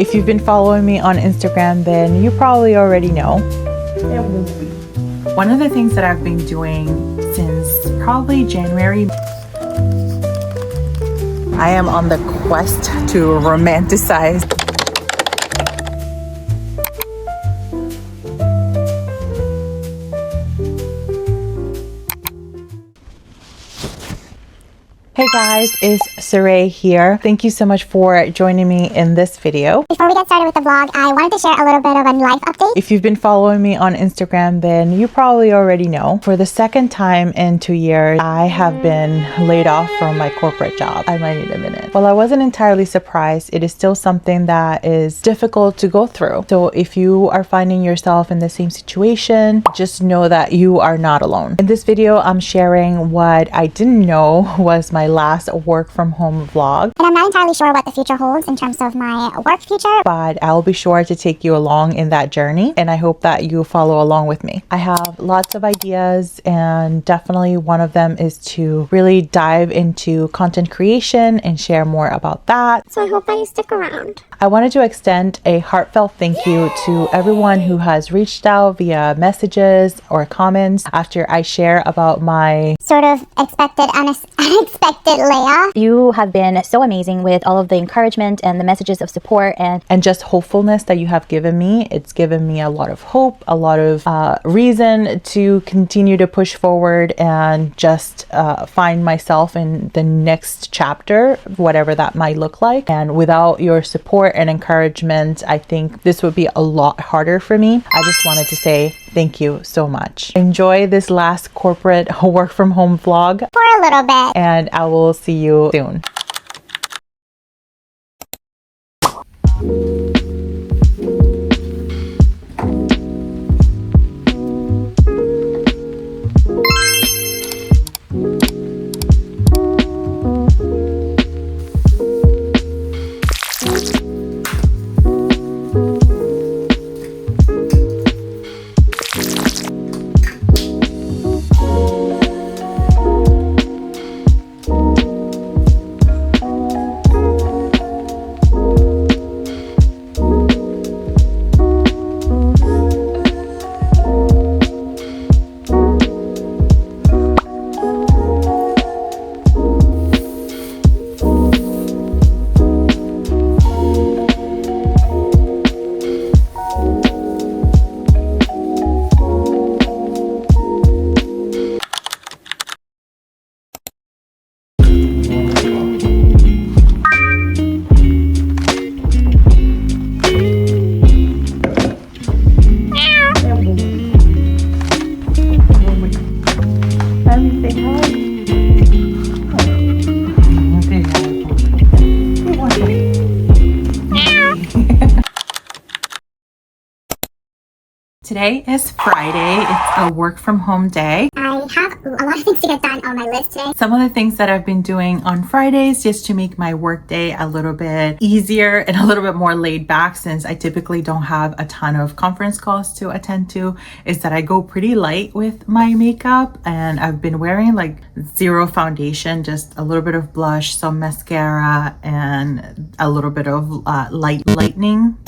If you've been following me on Instagram, then you probably already know. One of the things that I've been doing since probably January, I am on the quest to romanticize Hey guys, it's Saray here. Thank you so much for joining me in this video. Before we get started with the vlog, I wanted to share a little bit of a life update. If you've been following me on Instagram, then you probably already know. For the second time in 2 years, I have been laid off from my corporate job. I might need a minute. While I wasn't entirely surprised, it is still something that is difficult to go through. So if you are finding yourself in the same situation, just know that you are not alone. In this video, I'm sharing what I didn't know was my last work from home vlog. And I'm not entirely sure what the future holds in terms of my work future, but I'll be sure to take you along in that journey, and I hope that you follow along with me. I have lots of ideas, and definitely one of them is to really dive into content creation and share more about that. so I hope that you stick around. I wanted to extend a heartfelt thank you to everyone who has reached out via messages or comments after I share about my Sort of unexpected layoff. You have been so amazing with all of the encouragement and the messages of support and just hopefulness that you have given me. It's given me a lot of hope, a lot of reason to continue to push forward and just find myself in the next chapter, whatever that might look like. And without your support and encouragement, I think this would be a lot harder for me. I just wanted to say thank you so much. Enjoy this last corporate work from home vlog For a little bit. and I will see you soon. Today is Friday. It's a work from home day. I have a lot of things to get done on my list today. Some of the things that I've been doing on Fridays just to make my work day a little bit easier and a little bit more laid back, since I typically don't have a ton of conference calls to attend to, is that I go pretty light with my makeup, and I've been wearing like zero foundation, just a little bit of blush, some mascara, and a little bit of lightening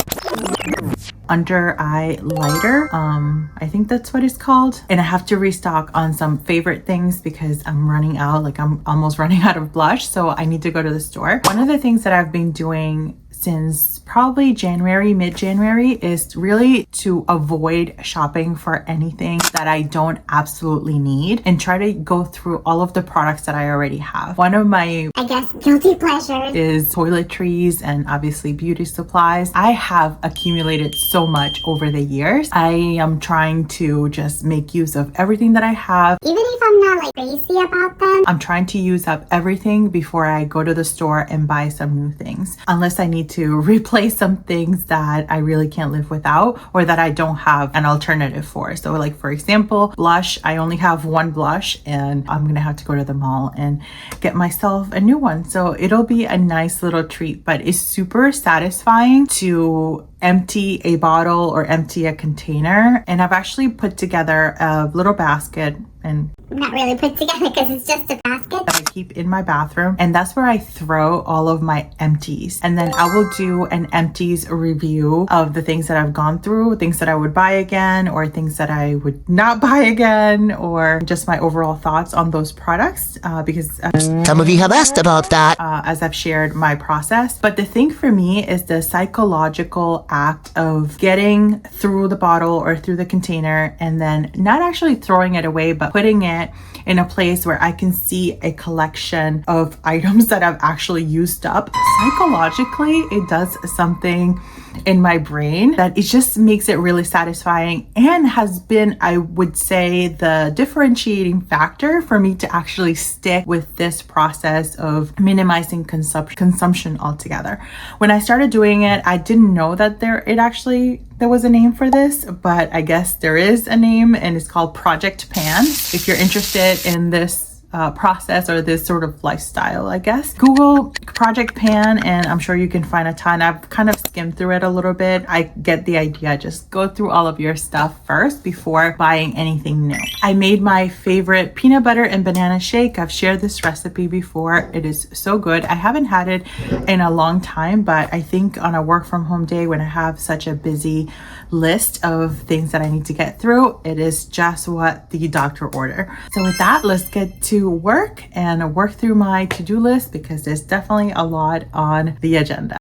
under eye lighter. I think that's what it's called. And I have to restock on some favorite things because I'm running out, like I'm almost running out of blush, so I need to go to the store. One of the things that I've been doing since probably January, mid-January, is really to avoid shopping for anything that I don't absolutely need and try to go through all of the products that I already have. One of my, I guess, guilty pleasures is toiletries and obviously beauty supplies. I have accumulated so much over the years. I am trying to just make use of everything that I have. even if I'm not like crazy about them. I'm trying to use up everything before I go to the store and buy some new things, unless I need to replace some things that I really can't live without or that I don't have an alternative for. So like, for example, blush, I only have one blush and I'm gonna have to go to the mall and get myself a new one. So it'll be a nice little treat, but it's super satisfying to empty a bottle or empty a container. And I've actually put together a little basket, and Not really put together because it's just a basket. that I keep in my bathroom, and that's where I throw all of my empties. And then I will do an empties review of the things that I've gone through, things that I would buy again, or things that I would not buy again, or just my overall thoughts on those products, because Some of you have asked about that. as I've shared my process. But the thing for me is the psychological act of getting through the bottle or through the container and then not actually throwing it away, but putting it in a place where I can see a collection of items that I've actually used up. Psychologically, it does something in my brain that it just makes it really satisfying, and has been, I would say, the differentiating factor for me to actually stick with this process of minimizing consumption altogether. When I started doing it, I didn't know that there was a name for this, but I guess there is a name, and it's called Project Pan. If you're interested in this process or this sort of lifestyle, I guess, Google Project Pan and I'm sure you can find a ton. I've kind of skimmed through it a little bit. I get the idea. Just go through all of your stuff first before buying anything new. I made my favorite peanut butter and banana shake. I've shared this recipe before. It is so good. I haven't had it in a long time, but I think on a work from home day when I have such a busy list of things that I need to get through, it is just what the doctor ordered. So with that, let's get to work and work through my to-do list, because there's definitely a lot on the agenda.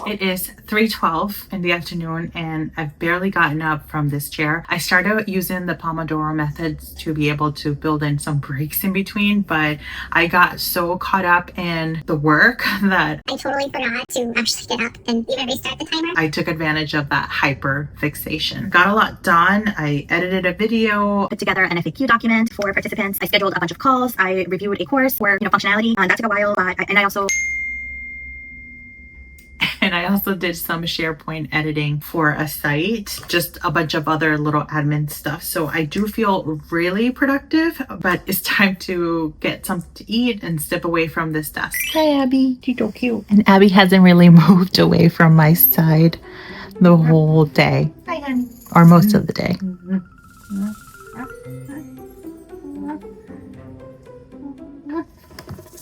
It is 3:12 in the afternoon and I've barely gotten up from this chair. I started using the Pomodoro methods to be able to build in some breaks in between, but I got so caught up in the work that I totally forgot to actually get up and even restart the timer. I took advantage of that hyper fixation. Got a lot done. I edited a video, Put together an FAQ document for participants. I scheduled a bunch of calls. I reviewed a course for functionality. That took a while, but I also And I also did some SharePoint editing for a site, just a bunch of other little admin stuff. So I do feel really productive, but it's time to get something to eat and step away from this desk. Hi, Abby. You're so cute. And Abby hasn't really moved away from my side the whole day. Hi, honey. Or most of the day.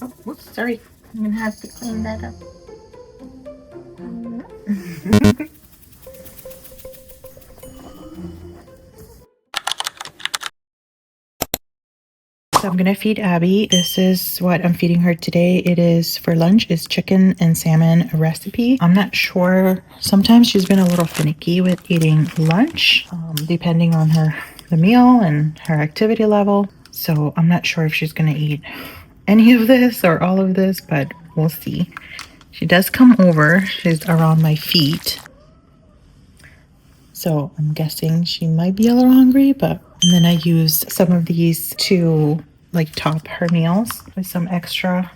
Oh, whoops, sorry. I'm gonna have to clean that up. So I'm gonna feed Abby. This is what I'm feeding her today. It is for lunch is chicken and salmon recipe. I'm not sure. Sometimes she's been a little finicky with eating lunch, depending on the meal and her activity level. So I'm not sure if she's gonna eat any of this or all of this, but we'll see. She does come over. She's around my feet. So I'm guessing she might be a little hungry, and then I use some of these to like top her meals with some extra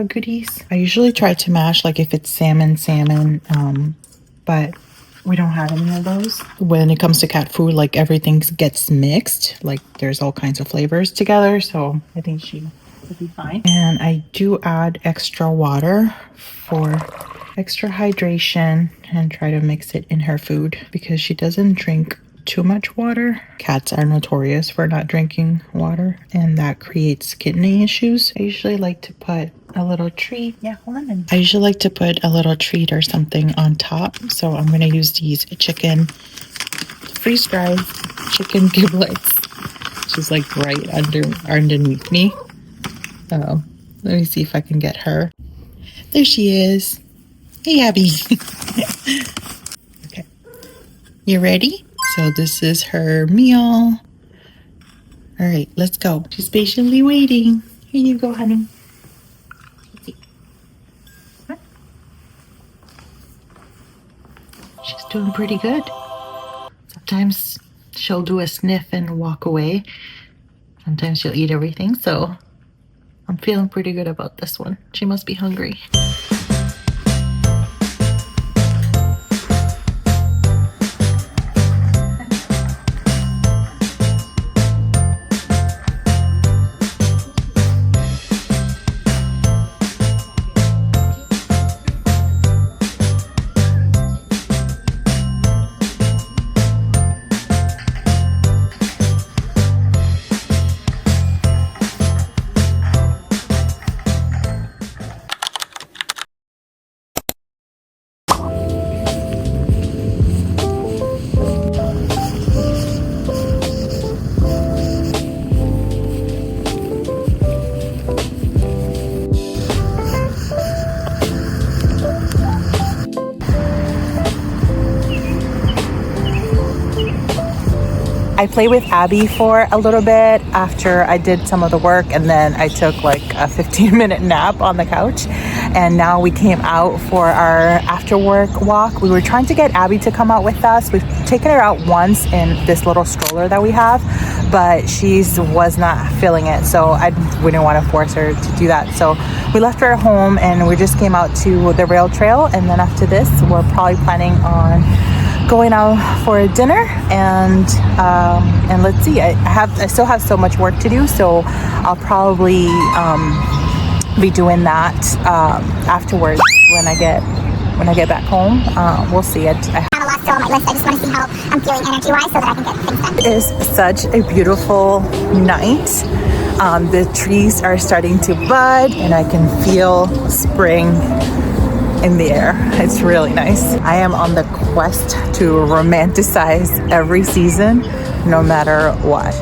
goodies. I usually try to mash, like if it's salmon, but we don't have any of those. When it comes to cat food, like everything gets mixed, like there's all kinds of flavors together. So I think she will be fine. And I do add extra water for extra hydration and try to mix it in her food because she doesn't drink too much water. Cats are notorious for not drinking water, and that creates kidney issues. I usually like to put a little treat. Yeah, hold on. I usually like to put a little treat or something on top. So I'm going to use these chicken freeze-dried chicken giblets. She's like right underneath me. So let me see if I can get her. There she is. Hey, Abby. Okay. You ready? So this is her meal. All right, let's go. She's patiently waiting. Here you go, honey. She's doing pretty good. Sometimes she'll do a sniff and walk away. Sometimes she'll eat everything. So I'm feeling pretty good about this one. She must be hungry. I played with Abby for a little bit after I did some of the work, and then I took like a 15-minute nap on the couch. And now we came out for our after work walk. We were trying to get Abby to come out with us. We've taken her out once in this little stroller that we have, but she was not feeling it. So we didn't want to force her to do that. So we left her at home and we just came out to the rail trail. And then after this, we're probably planning on going out for dinner and let's see. I still have so much work to do, so I'll probably be doing that afterwards when I get back home. We'll see. I have a lot still on my list. I just want to see how I'm feeling energy-wise so that I can get things done. It is such a beautiful night. The trees are starting to bud and I can feel spring in the air. It's really nice. I am on the quest to romanticize every season, no matter what.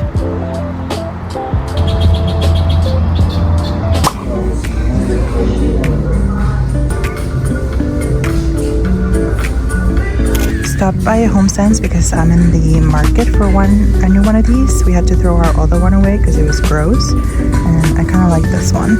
Stopped by HomeSense because I'm in the market for a new one of these. We had to throw our other one away because it was gross, and I kind of like this one.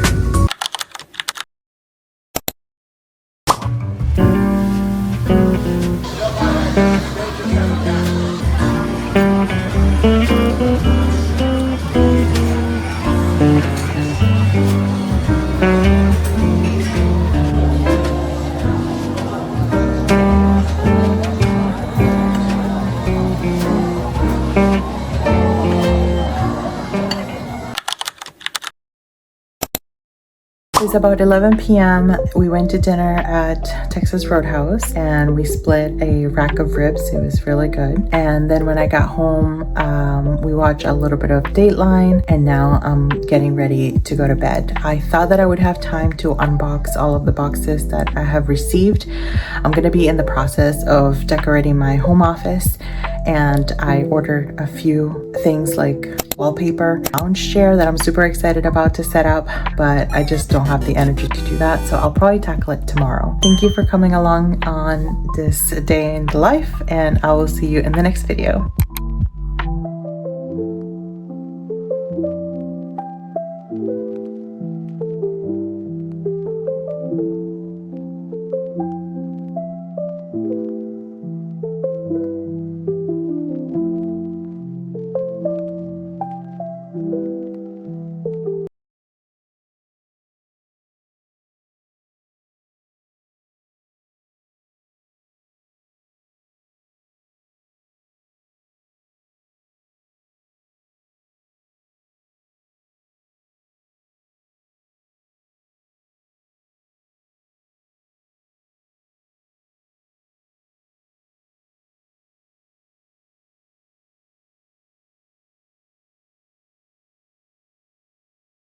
about 11 p.m. We went to dinner at Texas Roadhouse and we split a rack of ribs. It was really good. And then when I got home, we watched a little bit of Dateline, and now I'm getting ready to go to bed. I thought that I would have time to unbox all of the boxes that I have received. I'm gonna be in the process of decorating my home office, and I ordered a few things like wallpaper, lounge chair that I'm super excited about to set up, but I just don't have the energy to do that, so I'll probably tackle it tomorrow. Thank you for coming along on this day in the life, and I will see you in the next video.